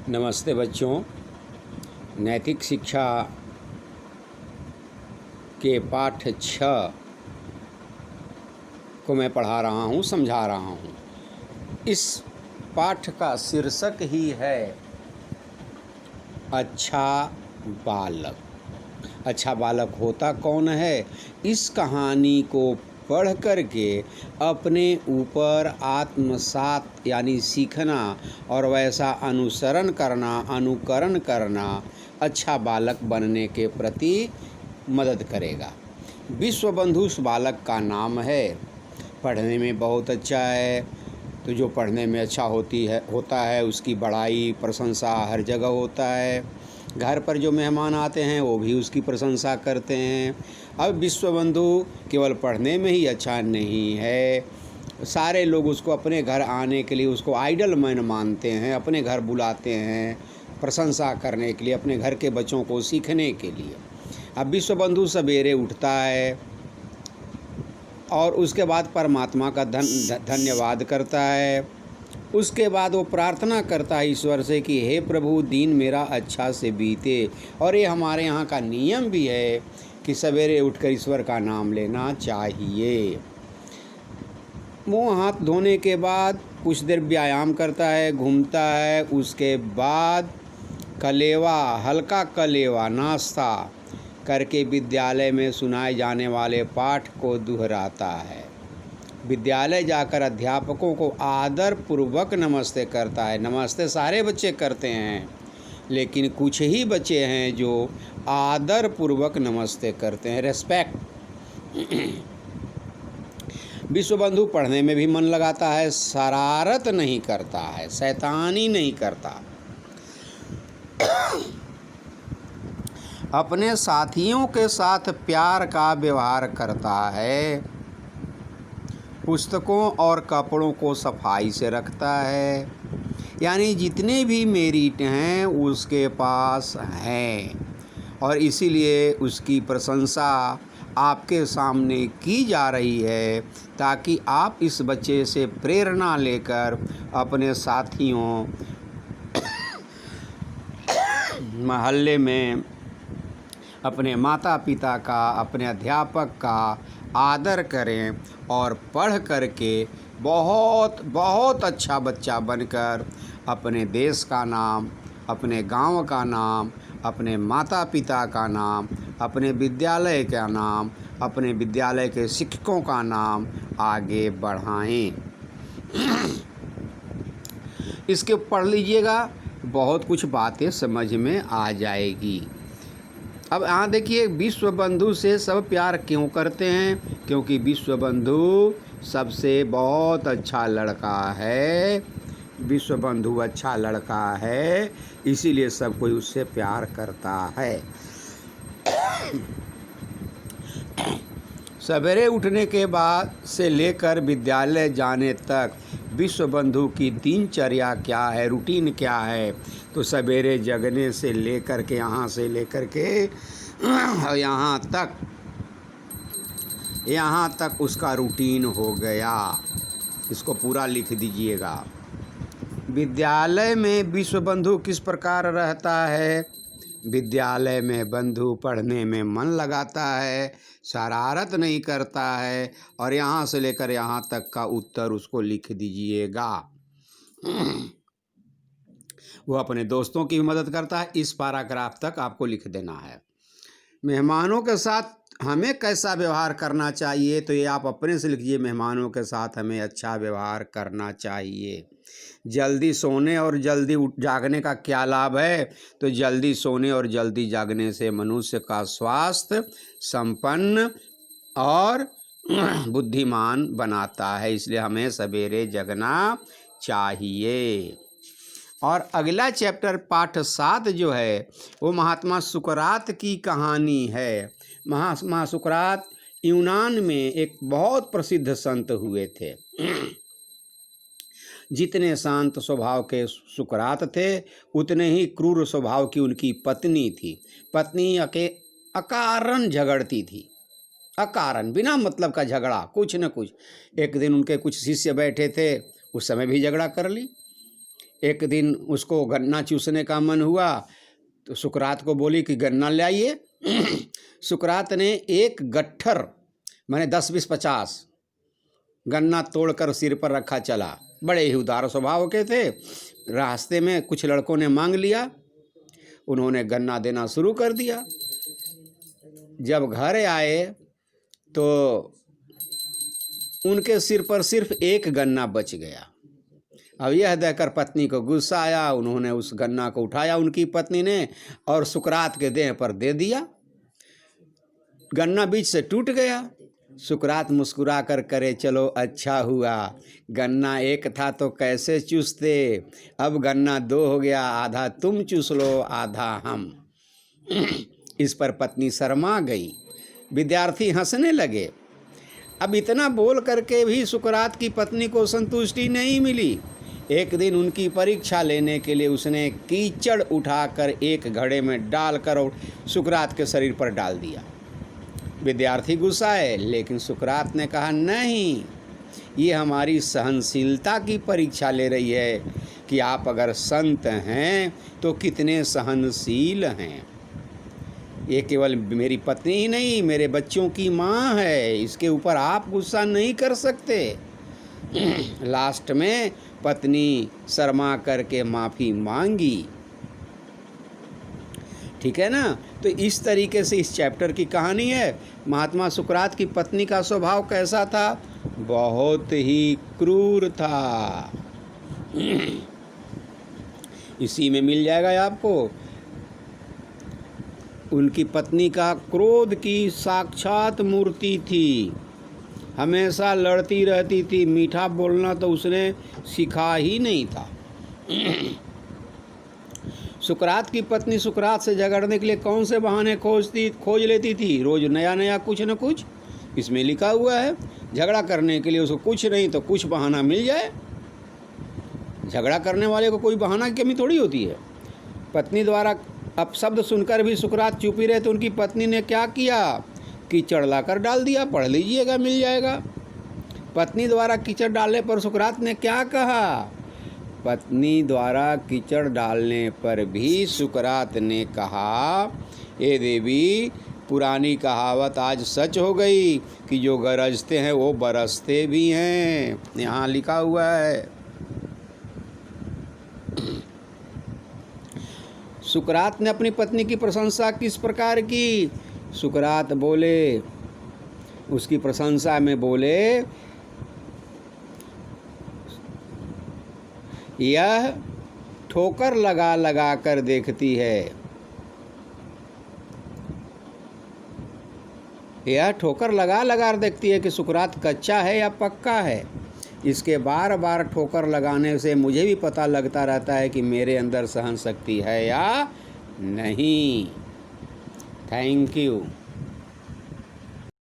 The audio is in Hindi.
नमस्ते बच्चों। नैतिक शिक्षा के पाठ 6 को मैं पढ़ा रहा हूँ, समझा रहा हूँ। इस पाठ का शीर्षक ही है अच्छा बालक। अच्छा बालक होता कौन है? इस कहानी को पढ़ कर के अपने ऊपर आत्मसात यानी सीखना और वैसा अनुसरण करना, अनुकरण करना अच्छा बालक बनने के प्रति मदद करेगा। विश्वबंधु उस बालक का नाम है। पढ़ने में बहुत अच्छा है, तो जो पढ़ने में अच्छा होता है उसकी बड़ाई प्रशंसा हर जगह होता है। घर पर जो मेहमान आते हैं वो भी उसकी प्रशंसा करते हैं। अब विश्वबंधु केवल पढ़ने में ही अच्छा नहीं है, सारे लोग उसको अपने घर आने के लिए उसको आइडल मैन मानते हैं, अपने घर बुलाते हैं प्रशंसा करने के लिए, अपने घर के बच्चों को सीखने के लिए। अब विश्वबंधु सवेरे उठता है और उसके बाद परमात्मा का धन्यवाद करता है। उसके बाद वो प्रार्थना करता है ईश्वर से कि हे प्रभु, दिन मेरा अच्छा से बीते। और ये हमारे यहाँ का नियम भी है कि सवेरे उठकर ईश्वर का नाम लेना चाहिए। मुँह हाथ धोने के बाद कुछ देर व्यायाम करता है, घूमता है। उसके बाद हल्का कलेवा नाश्ता करके विद्यालय में सुनाए जाने वाले पाठ को दोहराता है। विद्यालय जाकर अध्यापकों को आदर पूर्वक नमस्ते करता है। नमस्ते सारे बच्चे करते हैं, लेकिन कुछ ही बच्चे हैं जो आदर पूर्वक नमस्ते करते हैं, रेस्पेक्ट। विश्वबंधु पढ़ने में भी मन लगाता है, शरारत नहीं करता है, शैतानी नहीं करता। अपने साथियों के साथ प्यार का व्यवहार करता है। पुस्तकों और कपड़ों को सफाई से रखता है, यानी जितने भी मेरिट हैं उसके पास हैं, और इसीलिए उसकी प्रशंसा आपके सामने की जा रही है ताकि आप इस बच्चे से प्रेरणा लेकर अपने साथियों, मोहल्ले में अपने माता पिता का, अपने अध्यापक का आदर करें और पढ़ कर के बहुत बहुत अच्छा बच्चा बनकर अपने देश का नाम, अपने गांव का नाम, अपने माता पिता का नाम, अपने विद्यालय का नाम, अपने विद्यालय के शिक्षकों का नाम आगे बढ़ाएं। इसके पढ़ लीजिएगा, बहुत कुछ बातें समझ में आ जाएगी। अब यहाँ देखिए, विश्वबंधु से सब प्यार क्यों करते हैं? क्योंकि विश्वबंधु सबसे बहुत अच्छा लड़का है। विश्वबंधु अच्छा लड़का है, इसीलिए सब कोई उससे प्यार करता है। सवेरे उठने के बाद से लेकर विद्यालय जाने तक विश्वबंधु की दिनचर्या क्या है, रूटीन क्या है? तो सवेरे जगने से लेकर के यहाँ तक उसका रूटीन हो गया। इसको पूरा लिख दीजिएगा। विद्यालय में विश्वबंधु किस प्रकार रहता है? विद्यालय में बंधु पढ़ने में मन लगाता है, शरारत नहीं करता है, और यहाँ से लेकर यहाँ तक का उत्तर उसको लिख दीजिएगा। वो अपने दोस्तों की मदद करता है। इस पैराग्राफ तक आपको लिख देना है। मेहमानों के साथ हमें कैसा व्यवहार करना चाहिए, तो ये आप अपने से लिखिए। मेहमानों के साथ हमें अच्छा व्यवहार करना चाहिए। जल्दी सोने और जल्दी जागने का क्या लाभ है? तो जल्दी सोने और जल्दी जागने से मनुष्य का स्वास्थ्य संपन्न और बुद्धिमान बनाता है, इसलिए हमें सवेरे जगना चाहिए। और अगला चैप्टर पाठ 7 जो है वो महात्मा सुकरात की कहानी है। महासुकरात यूनान में एक बहुत प्रसिद्ध संत हुए थे। जितने शांत स्वभाव के सुकरात थे, उतने ही क्रूर स्वभाव की उनकी पत्नी थी। पत्नी अकारण झगड़ती थी, अकारण, बिना मतलब का झगड़ा, कुछ न कुछ। एक दिन उनके कुछ शिष्य बैठे थे, उस समय भी झगड़ा कर ली। एक दिन उसको गन्ना चूसने का मन हुआ तो सुकरात को बोली कि गन्ना ले आइए। सुकरात ने एक गट्ठर माने 10-20-50 गन्ना तोड़कर सिर पर रखा चला। बड़े ही उदार स्वभाव के थे। रास्ते में कुछ लड़कों ने मांग लिया, उन्होंने गन्ना देना शुरू कर दिया। जब घर आए तो उनके सिर पर सिर्फ एक गन्ना बच गया। अब यह देखकर पत्नी को गुस्सा आया। उन्होंने उस गन्ना को उठाया उनकी पत्नी ने और सुकरात के देह पर दे दिया। गन्ना बीच से टूट गया। सुकरात मुस्कुरा कर करे, चलो अच्छा हुआ, गन्ना एक था तो कैसे चूसते, अब गन्ना 2 हो गया, आधा तुम चूस लो आधा हम। इस पर पत्नी शर्मा गई। विद्यार्थी हंसने लगे। अब इतना बोल करके भी सुकरात की पत्नी को संतुष्टि नहीं मिली। एक दिन उनकी परीक्षा लेने के लिए उसने कीचड़ उठाकर एक घड़े में डालकर और सुकरात के शरीर पर डाल दिया। विद्यार्थी गुस्साए, लेकिन सुकरात ने कहा, नहीं, ये हमारी सहनशीलता की परीक्षा ले रही है कि आप अगर संत हैं तो कितने सहनशील हैं। ये केवल मेरी पत्नी ही नहीं, मेरे बच्चों की माँ है, इसके ऊपर आप गुस्सा नहीं कर सकते। लास्ट में पत्नी शर्मा करके माफ़ी मांगी। ठीक है ना। तो इस तरीके से इस चैप्टर की कहानी है। महात्मा सुकरात की पत्नी का स्वभाव कैसा था? बहुत ही क्रूर था। इसी में मिल जाएगा आपको। उनकी पत्नी का क्रोध की साक्षात मूर्ति थी। हमेशा लड़ती रहती थी। मीठा बोलना तो उसने सीखा ही नहीं था। सुकरात की पत्नी सुकरात से झगड़ने के लिए कौन से बहाने खोज लेती थी? रोज़ नया नया कुछ न कुछ। इसमें लिखा हुआ है झगड़ा करने के लिए उसको कुछ नहीं तो कुछ बहाना मिल जाए। झगड़ा करने वाले को कोई बहाना की कमी थोड़ी होती है। पत्नी द्वारा अपशब्द सुनकर भी सुकरात चुप ही रहे तो उनकी पत्नी ने क्या किया? कीचड़ लाकर डाल दिया। पढ़ लीजिएगा, मिल जाएगा। पत्नी द्वारा कीचड़ डालने पर सुकरात ने क्या कहा? पत्नी द्वारा कीचड़ डालने पर भी सुकरात ने कहा, ए देवी, पुरानी कहावत आज सच हो गई कि जो गरजते हैं वो बरसते भी हैं। यहाँ लिखा हुआ है। सुकरात ने अपनी पत्नी की प्रशंसा किस प्रकार की? सुकरात बोले, उसकी प्रशंसा में बोले, यह ठोकर लगा लगा कर देखती है। यह ठोकर लगा लगा देखती है कि सुकरात कच्चा है या पक्का है। इसके बार बार ठोकर लगाने से मुझे भी पता लगता रहता है कि मेरे अंदर सहन शक्ति है या नहीं। Thank you.